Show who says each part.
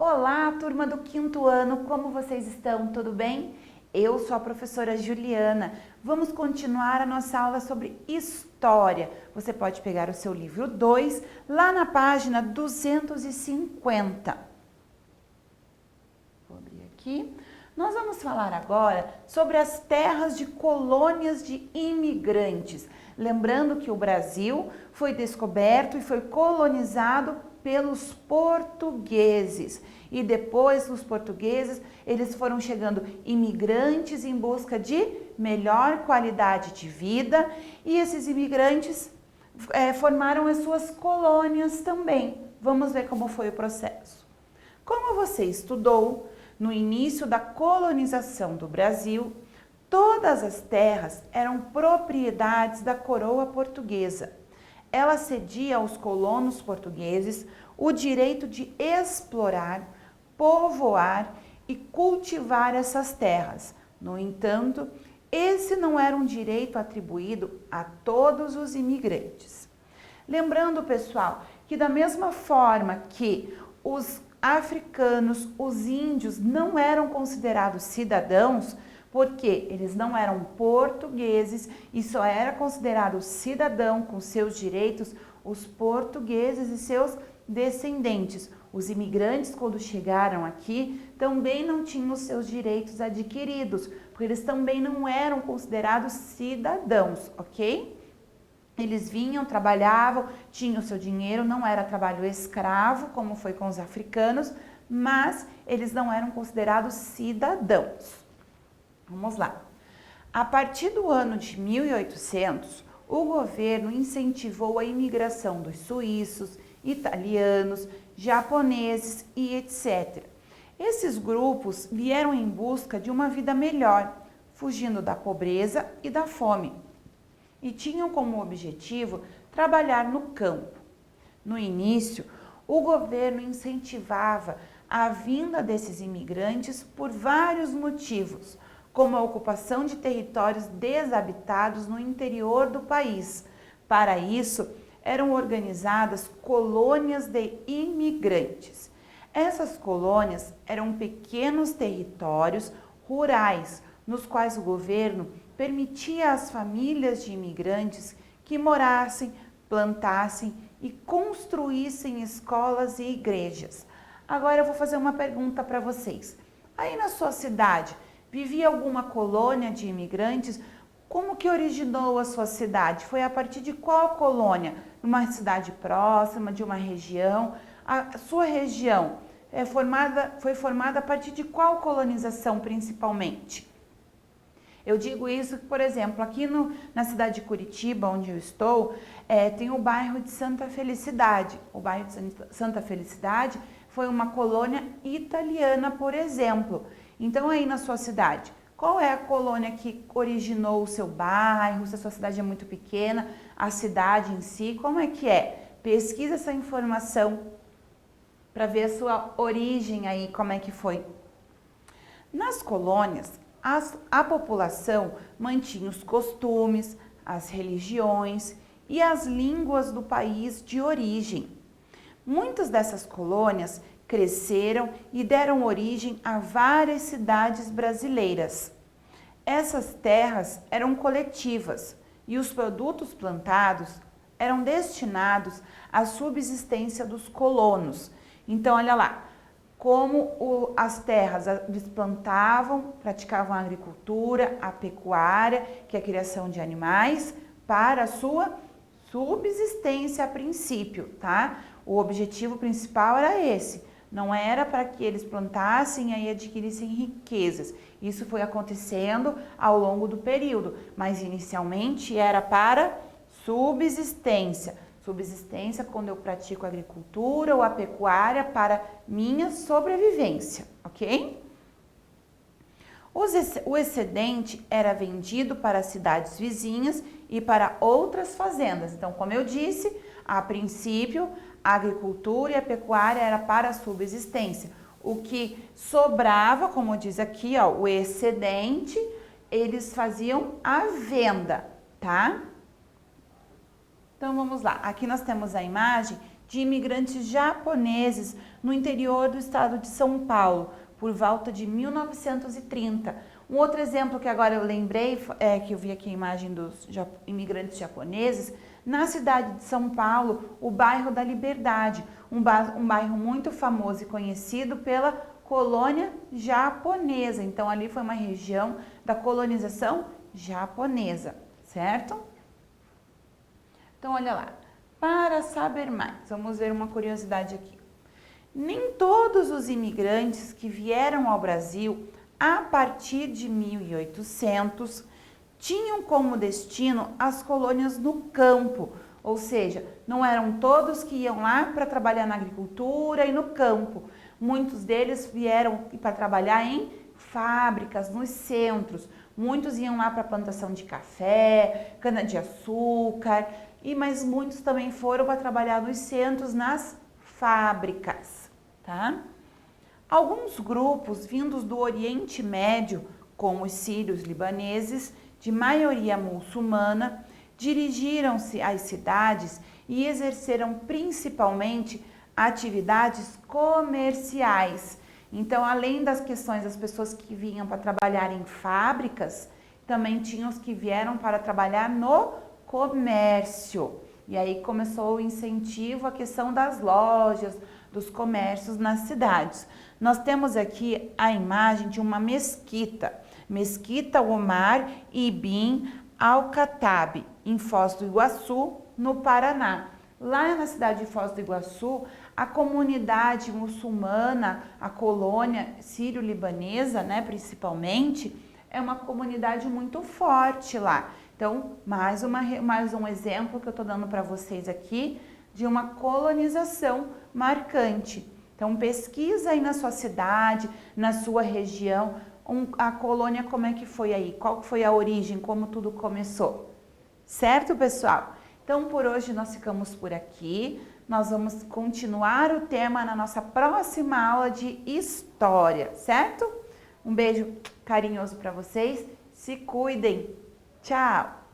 Speaker 1: Olá, turma do quinto ano, como vocês estão? Tudo bem? Eu sou a professora Juliana. Vamos continuar a nossa aula sobre história. Você pode pegar o seu livro 2 lá na página 250. Vou abrir aqui. Nós vamos falar agora sobre as terras de colônias de imigrantes. Lembrando que o Brasil foi descoberto e foi colonizado pelos portugueses. E depois os portugueses, eles foram chegando imigrantes em busca de melhor qualidade de vida e esses imigrantes formaram as suas colônias também. Vamos ver como foi o processo. Como você estudou, no início da colonização do Brasil, todas as terras eram propriedades da coroa portuguesa. Ela cedia aos colonos portugueses o direito de explorar, povoar e cultivar essas terras. No entanto, esse não era um direito atribuído a todos os imigrantes. Lembrando, pessoal, que da mesma forma que os africanos, os índios não eram considerados cidadãos, porque eles não eram portugueses e só era considerado cidadão com seus direitos os portugueses e seus descendentes. Os imigrantes, quando chegaram aqui, também não tinham os seus direitos adquiridos, porque eles também não eram considerados cidadãos, ok? Eles vinham, trabalhavam, tinham o seu dinheiro, não era trabalho escravo, como foi com os africanos, mas eles não eram considerados cidadãos. Vamos lá. A partir do ano de 1800, o governo incentivou a imigração dos suíços, italianos, japoneses e etc. Esses grupos vieram em busca de uma vida melhor, fugindo da pobreza e da fome, e tinham como objetivo trabalhar no campo. No início, o governo incentivava a vinda desses imigrantes por vários motivos, como a ocupação de territórios desabitados no interior do país. Para isso, eram organizadas colônias de imigrantes. Essas colônias eram pequenos territórios rurais, nos quais o governo permitia às famílias de imigrantes que morassem, plantassem e construíssem escolas e igrejas. Agora eu vou fazer uma pergunta para vocês. Aí na sua cidade, vivia alguma colônia de imigrantes? Como que originou a sua cidade? Foi a partir de qual colônia? Numa cidade próxima, de uma região? A sua região foi formada a partir de qual colonização principalmente? Eu digo isso, por exemplo, aqui na cidade de Curitiba, onde eu estou, tem o bairro de Santa Felicidade. O bairro de Santa Felicidade foi uma colônia italiana, por exemplo. Então, aí na sua cidade, qual é a colônia que originou o seu bairro? Se a sua cidade é muito pequena, a cidade em si, como é que é? Pesquisa essa informação para ver a sua origem aí, como é que foi. Nas colônias, a população mantinha os costumes, as religiões e as línguas do país de origem. Muitas dessas colônias cresceram e deram origem a várias cidades brasileiras. Essas terras eram coletivas e os produtos plantados eram destinados à subsistência dos colonos. Então, olha lá, como as terras eles plantavam, praticavam a agricultura, a pecuária, que é a criação de animais, para a sua subsistência a princípio, tá? O objetivo principal era esse. Não era para que eles plantassem e aí adquirissem riquezas. Isso foi acontecendo ao longo do período, mas inicialmente era para subsistência. Subsistência quando eu pratico a agricultura ou a pecuária para minha sobrevivência, ok? O excedente era vendido para as cidades vizinhas e para outras fazendas. Então, como eu disse, a princípio, a agricultura e a pecuária era para a subsistência. O que sobrava, como diz aqui, ó, o excedente, eles faziam a venda, tá? Então, vamos lá. Aqui nós temos a imagem de imigrantes japoneses no interior do estado de São Paulo, por volta de 1930. Um outro exemplo que agora eu lembrei, que eu vi aqui a imagem dos imigrantes japoneses, na cidade de São Paulo, o bairro da Liberdade, um bairro muito famoso e conhecido pela colônia japonesa. Então, ali foi uma região da colonização japonesa, certo? Então, olha lá. Para saber mais, vamos ver uma curiosidade aqui. Nem todos os imigrantes que vieram ao Brasil a partir de 1800 tinham como destino as colônias no campo, ou seja, não eram todos que iam lá para trabalhar na agricultura e no campo. Muitos deles vieram para trabalhar em fábricas, nos centros. Muitos iam lá para a plantação de café, cana-de-açúcar, mas muitos também foram para trabalhar nos centros, nas fábricas, tá? Alguns grupos vindos do Oriente Médio, como os sírios libaneses, de maioria muçulmana, dirigiram-se às cidades e exerceram principalmente atividades comerciais. Então, além das questões das pessoas que vinham para trabalhar em fábricas, também tinham os que vieram para trabalhar no comércio. E aí começou o incentivo à questão das lojas, dos comércios nas cidades. Nós temos aqui a imagem de uma mesquita, Mesquita Omar Ibn Al-Khattab, em Foz do Iguaçu, no Paraná. Lá na cidade de Foz do Iguaçu, a comunidade muçulmana, a colônia sírio-libanesa, né, principalmente, é uma comunidade muito forte lá. Então, mais um exemplo que eu estou dando para vocês aqui de uma colonização marcante. Então, pesquisa aí na sua cidade, na sua região, a colônia, como é que foi aí? Qual foi a origem, como tudo começou? Certo, pessoal? Então, por hoje nós ficamos por aqui. Nós vamos continuar o tema na nossa próxima aula de história, certo? Um beijo carinhoso para vocês. Se cuidem. Tchau!